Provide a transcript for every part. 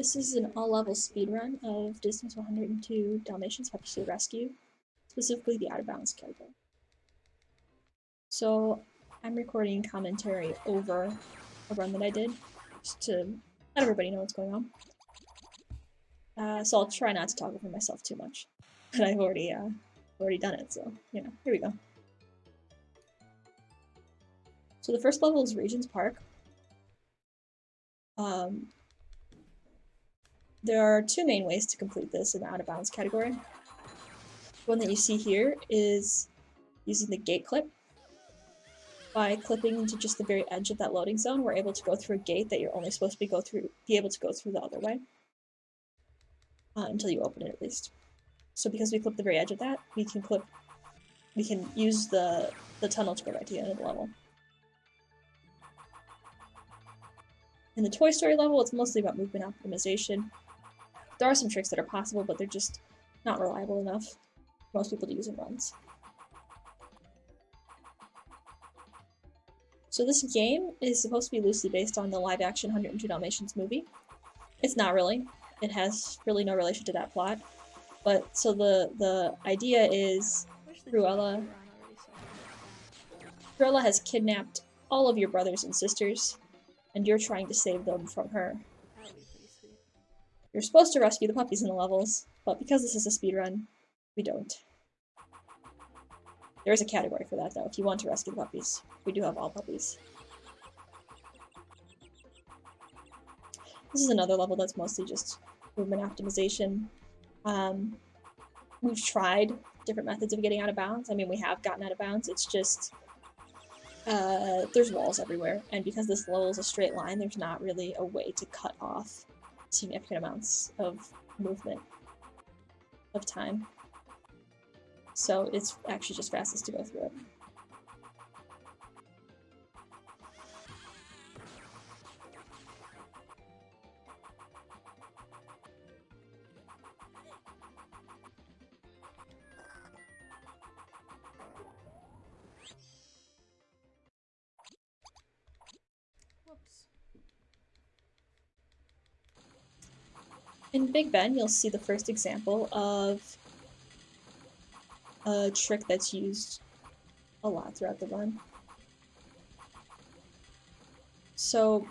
This is an all-level speedrun of Disney's 102 Dalmatians Puppies to the Rescue, specifically the Out of Bounds category. So I'm recording commentary over a run that I did, just to let everybody know what's going on. So I'll try not to talk over myself too much, but I've already done it, so here we go. So the first level is Regents Park. There are two main ways to complete this in the Out of Bounds category. The one that you see here is using the gate clip. By clipping into just the very edge of that loading zone, we're able to go through a gate that you're only supposed to be able to go through the other way. Until you open it, at least. So because we clip the very edge of that, we can use the tunnel to go right to the end of the level. In the Toy Story level, it's mostly about movement optimization. There are some tricks that are possible, but they're just not reliable enough for most people to use in runs. So this game is supposed to be loosely based on the live-action 102 Dalmatians movie. It's not really. It has really no relation to that plot. But so the idea is Cruella has kidnapped all of your brothers and sisters, and you're trying to save them from her. You're supposed to rescue the puppies in the levels, but because this is a speedrun, we don't. There is a category for that, though, if you want to rescue the puppies. We do have all puppies. This is another level that's mostly just movement optimization. We've tried different methods of getting out of bounds. I mean, we have gotten out of bounds. It's just there's walls everywhere, and because this level is a straight line, there's not really a way to cut off significant amounts of movement of time. So it's actually just fastest to go through it. In Big Ben, you'll see the first example of a trick that's used a lot throughout the run. So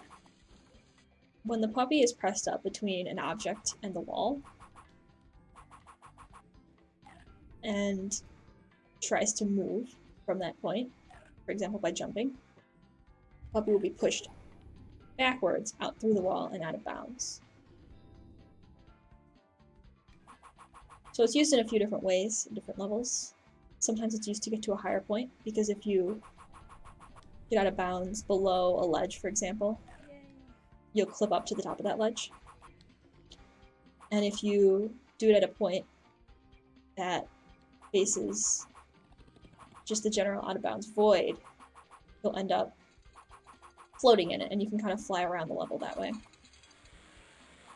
when the puppy is pressed up between an object and the wall and tries to move from that point, for example by jumping, the puppy will be pushed backwards out through the wall and out of bounds. So it's used in a few different ways, in different levels. Sometimes it's used to get to a higher point, because if you get out of bounds below a ledge, for example, you'll clip up to the top of that ledge. And if you do it at a point that faces just the general out of bounds void, you'll end up floating in it, and you can kind of fly around the level that way.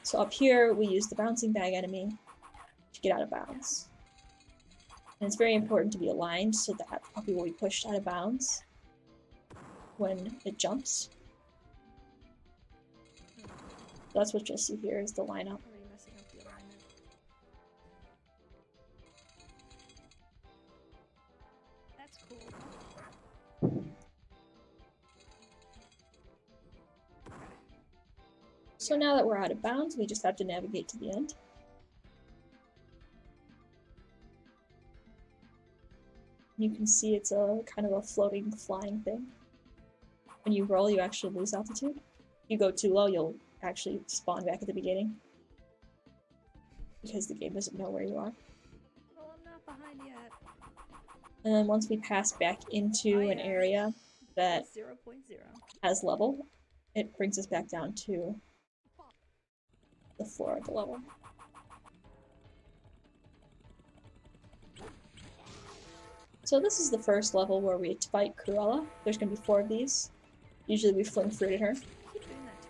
So up here, we use the bouncing bag enemy to get out of bounds. And it's very important to be aligned so that the puppy will be pushed out of bounds when it jumps. So that's what you'll see here is the lineup. That's cool. So now that we're out of bounds, we just have to navigate to the end. You can see it's a kind of a floating, flying thing. When you roll, you actually lose altitude. If you go too low, you'll actually spawn back at the beginning. Because the game doesn't know where you are. Well, I'm not behind yet. And then once we pass back into an area that 0.0 has level, it brings us back down to the floor of the level. So this is the first level where we fight Cruella. There's going to be 4 of these. Usually we fling fruit at her. Keep doing that too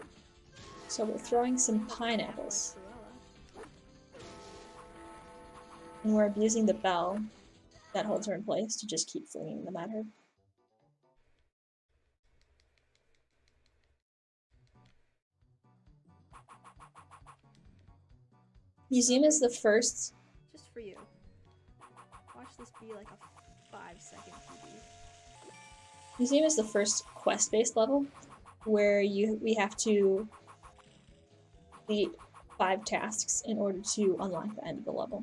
early. So we're throwing some pineapples. And we're abusing the bell that holds her in place to just keep flinging them at her. Museum is the first. Just for you. Watch this be like a 5-second PB. Museum is the first quest-based level where we have to complete 5 tasks in order to unlock the end of the level.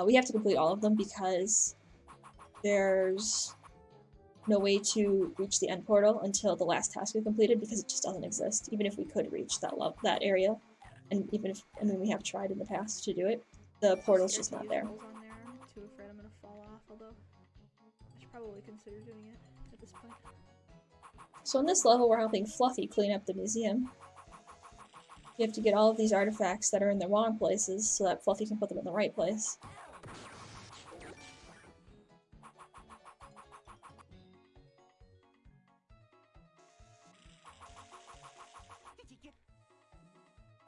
We have to complete all of them because there's no way to reach the end portal until the last task is completed because it just doesn't exist. Even if we could reach that area, and even if we have tried in the past to do it, the portal's just not there. On there. I'm too afraid I'm gonna fall off, although I should probably consider doing it at this point. So in this level, we're helping Fluffy clean up the museum. You have to get all of these artifacts that are in the wrong places so that Fluffy can put them in the right place.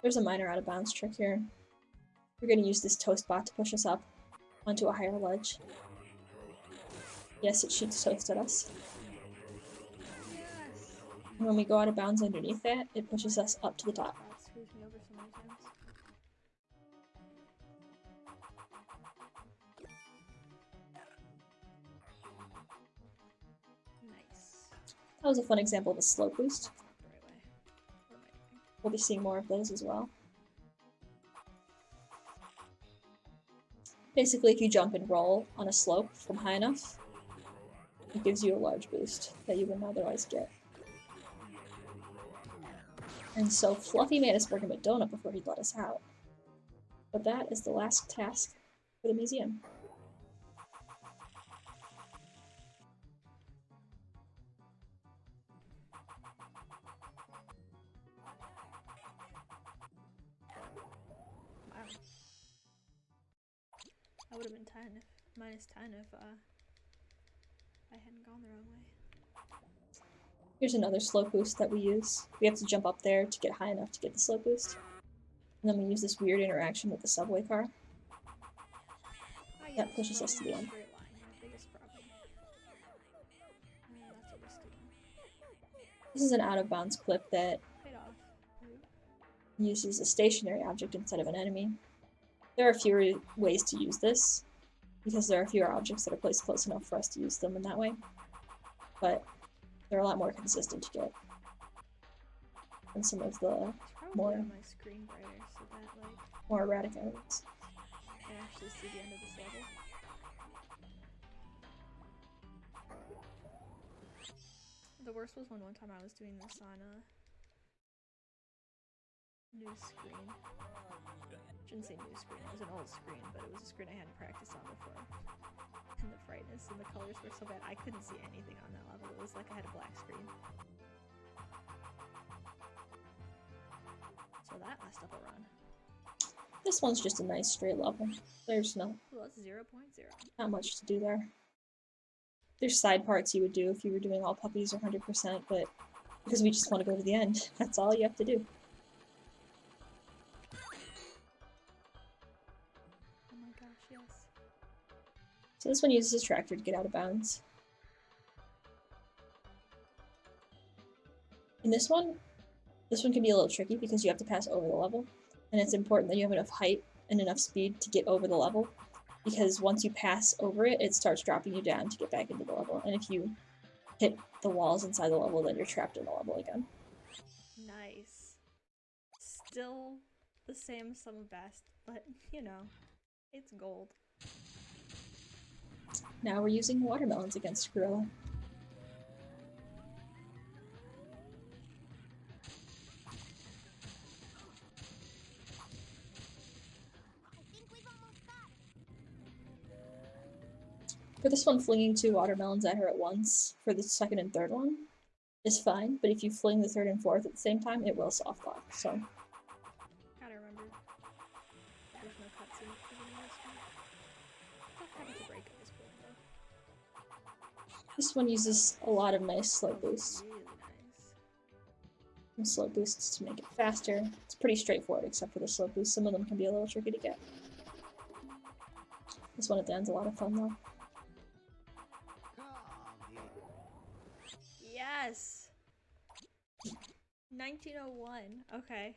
There's a minor out of bounds trick here. We're going to use this toast bot to push us up onto a higher ledge. Yes, it shoots toast at us. Yes. And when we go out of bounds underneath that, it pushes us up to the top. That screws me over so many times. Nice. That was a fun example of a slope boost. The right way. What am I doing? We'll be seeing more of those as well. Basically, if you jump and roll on a slope from high enough, it gives you a large boost that you wouldn't otherwise get. And so Fluffy made us bring him a donut before he let us out. But that is the last task for the museum. Wow. That would have been 10 if -10 if I hadn't gone the wrong way. Here's another slope boost that we use. We have to jump up there to get high enough to get the slope boost. And then we use this weird interaction with the subway car. That pushes us to the end. Straight line, my biggest problem. That's what we're doing. This is an out of bounds clip that Paid off. uses a stationary object instead of an enemy. There are fewer ways to use this, because there are fewer objects that are placed close enough for us to use them in that way. But they're a lot more consistent to get than some of the more, on my screen brighter so that like more erratic enemies. I can actually see the end of this level. The worst was when one time I was doing this on a new screen. I shouldn't say new screen, it was an old screen, but it was a screen I hadn't practiced on before. And the brightness and the colors were so bad, I couldn't see anything on that level. It was like I had a black screen. So that messed up a run. This one's just a nice straight level. There's Well, that's 0.0. not much to do there. There's side parts you would do if you were doing all puppies or 100%, but because we just want to go to the end, that's all you have to do. Oh my gosh, yes. So this one uses a tractor to get out of bounds. In this one can be a little tricky because you have to pass over the level, and it's important that you have enough height and enough speed to get over the level, because once you pass over it, it starts dropping you down to get back into the level, and if you hit the walls inside the level, then you're trapped in the level again. Nice. Still the same sum of best, but you know, it's gold. Now we're using watermelons against Cruella. For this one, flinging 2 watermelons at her at once for the second and third one is fine, but if you fling the third and fourth at the same time, it will soft lock, so. Gotta remember, there's no cutscene for the next one. Tough habit to break at this point, though. This one uses a lot of nice slow boosts. Really nice. And slow boosts to make it faster. It's pretty straightforward except for the slow boosts. Some of them can be a little tricky to get. This one at the end's a lot of fun though. Yes! 1901. Okay.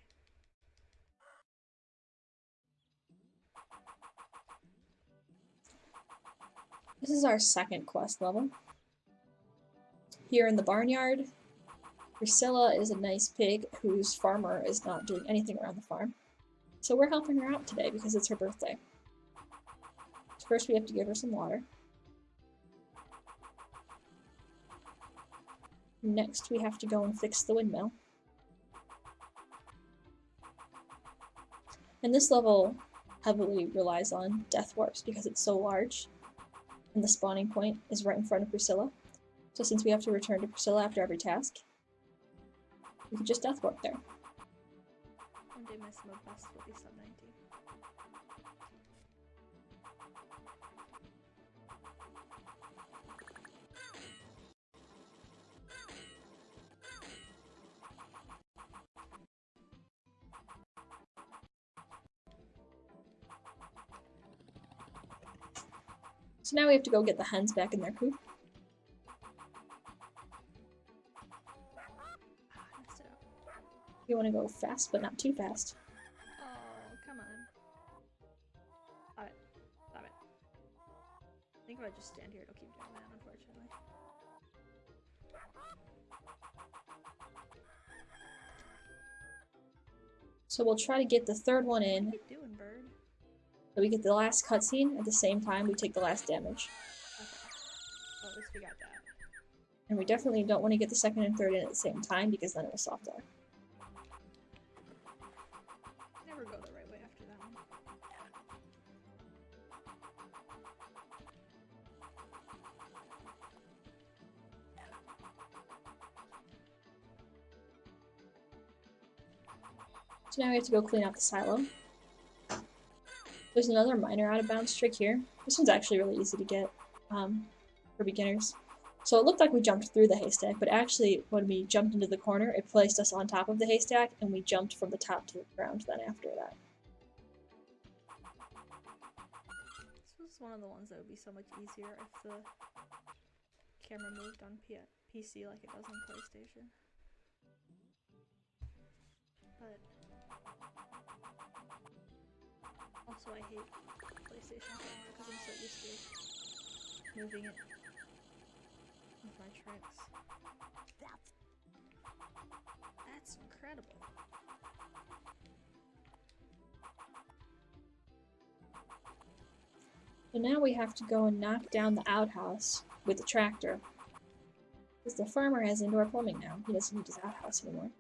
This is our second quest level. Here in the barnyard, Priscilla is a nice pig whose farmer is not doing anything around the farm. So we're helping her out today because it's her birthday. So first we have to give her some water. Next we have to go and fix the windmill. And this level heavily relies on death warps because it's so large. And the spawning point is right in front of Priscilla. So since we have to return to Priscilla after every task, we can just death warp there. One day my smoke bust will be sub 19. So now we have to go get the hens back in their coop. I messed it up. You want to go fast, but not too fast. Oh, come on. Stop it. Stop it. I think if I just stand here, it'll keep doing that, unfortunately. So we'll try to get the third one in. What are you doing, bird? So we get the last cutscene at the same time we take the last damage. Okay. Well, at least we got that. And we definitely don't want to get the second and third in at the same time because then it will soft lock. Never go the right way after that one. So now we have to go clean out the silo. There's another minor out of bounds trick here. This one's actually really easy to get for beginners. So it looked like we jumped through the haystack, but actually when we jumped into the corner, it placed us on top of the haystack, and we jumped from the top to the ground then after that. This was one of the ones that would be so much easier if the camera moved on PC like it does on PlayStation. But also I hate PlayStation camera because I'm so used to moving it with my tricks. That's incredible. So now we have to go and knock down the outhouse with the tractor. Because the farmer has indoor plumbing now. He doesn't need his outhouse anymore.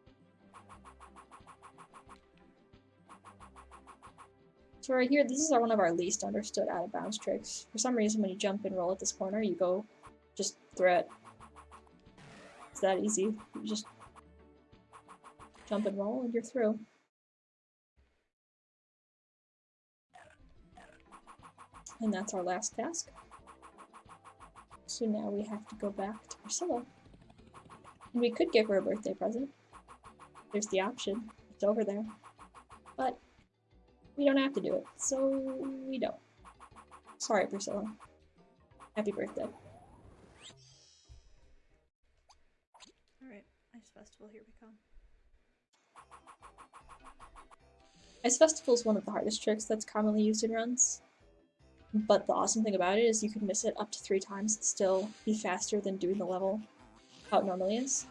So right here, this is one of our least understood out of bounds tricks. For some reason, when you jump and roll at this corner, you go just through it. It's that easy. You just jump and roll and you're through. And that's our last task. So now we have to go back to Priscilla. And we could give her a birthday present. There's the option. It's over there. But we don't have to do it, so we don't. Sorry, Priscilla. Happy birthday. Alright, Ice Festival, here we come. Ice Festival is one of the hardest tricks that's commonly used in runs. But the awesome thing about it is you can miss it up to 3 times and still be faster than doing the level how it normally is.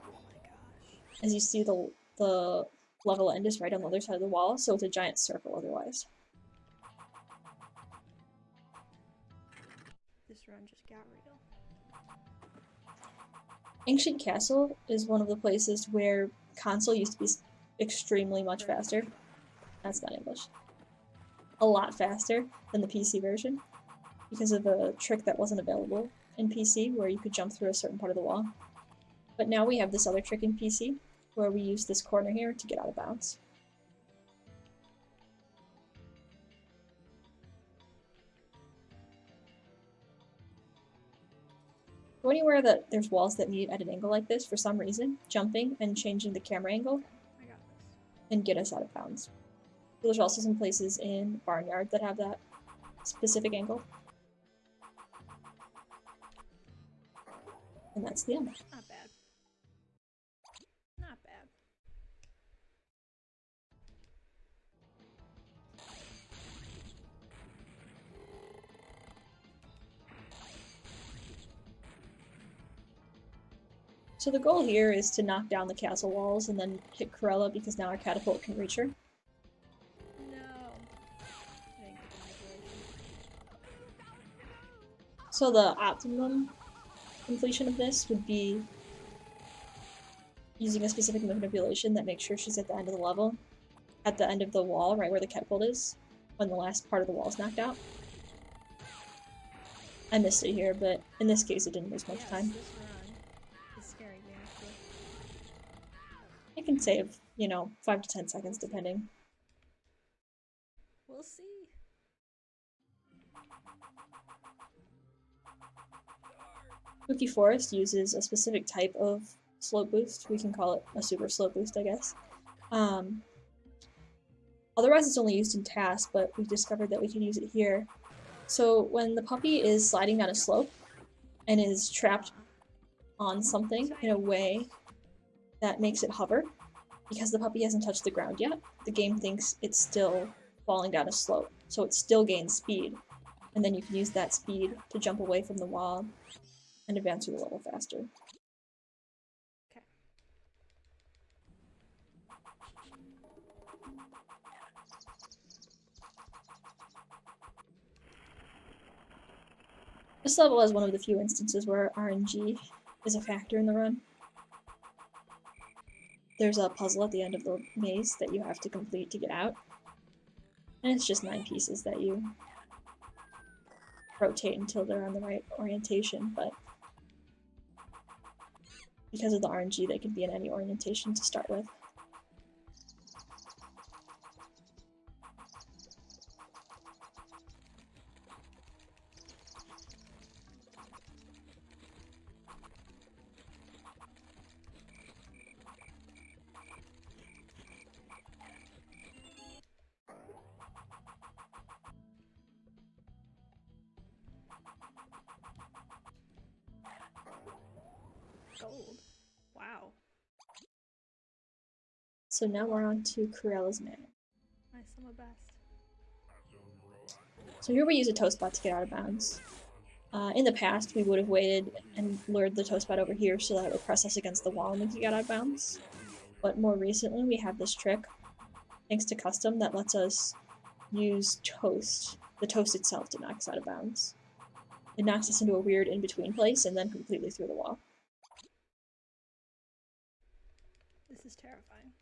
Oh my gosh. As you see, the level end is right on the other side of the wall, so it's a giant circle otherwise. This run just got real. Ancient Castle is one of the places where console used to be extremely much faster. That's not English. A lot faster than the PC version because of a trick that wasn't available in PC where you could jump through a certain part of the wall. But now we have this other trick in PC where we use this corner here to get out of bounds. So anywhere that there's walls that meet at an angle like this, for some reason, jumping and changing the camera angle I got this. can get us out of bounds. There's also some places in Barnyard that have that specific angle. And that's the end. Not bad. Not bad. So the goal here is to knock down the castle walls and then hit Cruella because now our catapult can reach her. No. I didn't get the manipulation. So the optimum completion of this would be using a specific manipulation that makes sure she's at the end of the level, at the end of the wall, right where the catapult is, when the last part of the wall is knocked out. I missed it here, but in this case it didn't lose much time. This run is scaring me, actually. It can save, you know, 5 to 10 seconds depending. We'll see. Spooky Forest uses a specific type of slope boost. We can call it a super slope boost, I guess. Otherwise it's only used in tasks, but we discovered that we can use it here. So when the puppy is sliding down a slope and is trapped on something in a way that makes it hover, because the puppy hasn't touched the ground yet, the game thinks it's still falling down a slope, so it still gains speed, and then you can use that speed to jump away from the wall and advance through the level faster. Okay. This level is one of the few instances where RNG is a factor in the run. There's a puzzle at the end of the maze that you have to complete to get out. And it's just 9 pieces that you rotate until they're on the right orientation, but because of the RNG, they can be in any orientation to start with. Gold. Wow. So now we're on to Cruella's Manor. My summer best. So here we use a toast bot to get out of bounds. In the past, we would have waited and lured the toast bot over here so that it would press us against the wall and we could get out of bounds. But more recently, we have this trick, thanks to custom, that lets us use toast, the toast itself, to knock us out of bounds. It knocks us into a weird in-between place and then completely through the wall. This is terrifying.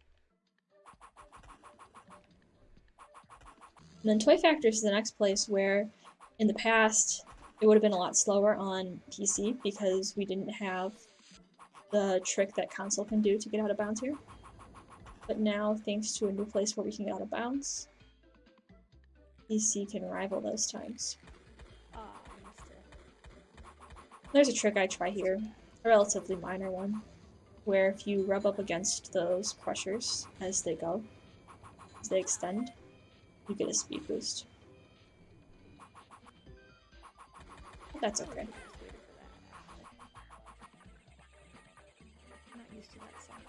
And then Toy Factory is the next place where, in the past, it would have been a lot slower on PC because we didn't have the trick that console can do to get out of bounds here. But now, thanks to a new place where we can get out of bounds, PC can rival those times. Ah, I missed it. There's a trick I try here, a relatively minor one, where if you rub up against those crushers as they go, as they extend, you get a speed boost. But that's okay. I was waiting for that, actually. I'm not used to that sound.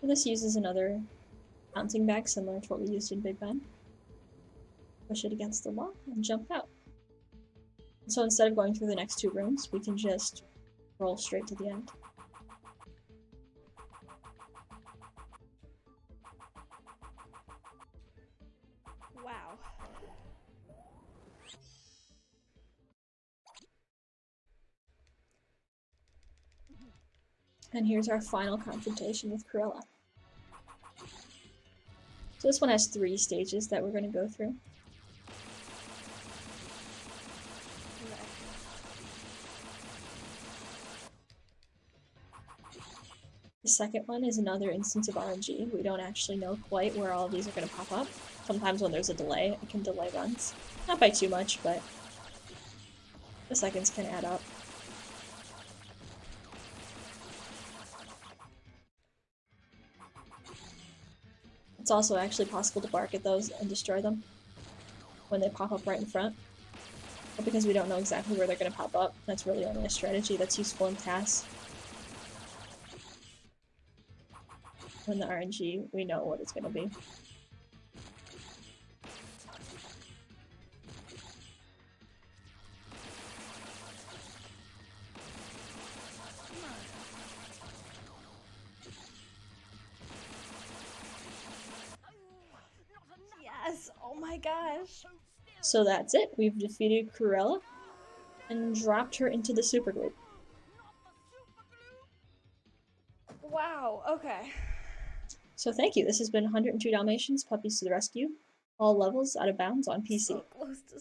This uses another bouncing bag similar to what we used in Big Ben. Push it against the wall and jump out. So instead of going through the next 2 rooms, we can just roll straight to the end. Wow. And here's our final confrontation with Cruella. So this one has 3 stages that we're going to go through. The second one is another instance of RNG. We don't actually know quite where all of these are going to pop up. Sometimes when there's a delay, it can delay runs. Not by too much, but the seconds can add up. It's also actually possible to bark at those and destroy them when they pop up right in front. But because we don't know exactly where they're going to pop up, that's really only a strategy that's useful in tasks. When the RNG, we know what it's going to be. Yes! Oh my gosh! So that's it. We've defeated Cruella and dropped her into the super group. Wow, okay. So thank you. This has been 102 Dalmatians, Puppies to the Rescue, all levels out of bounds on PC. So close to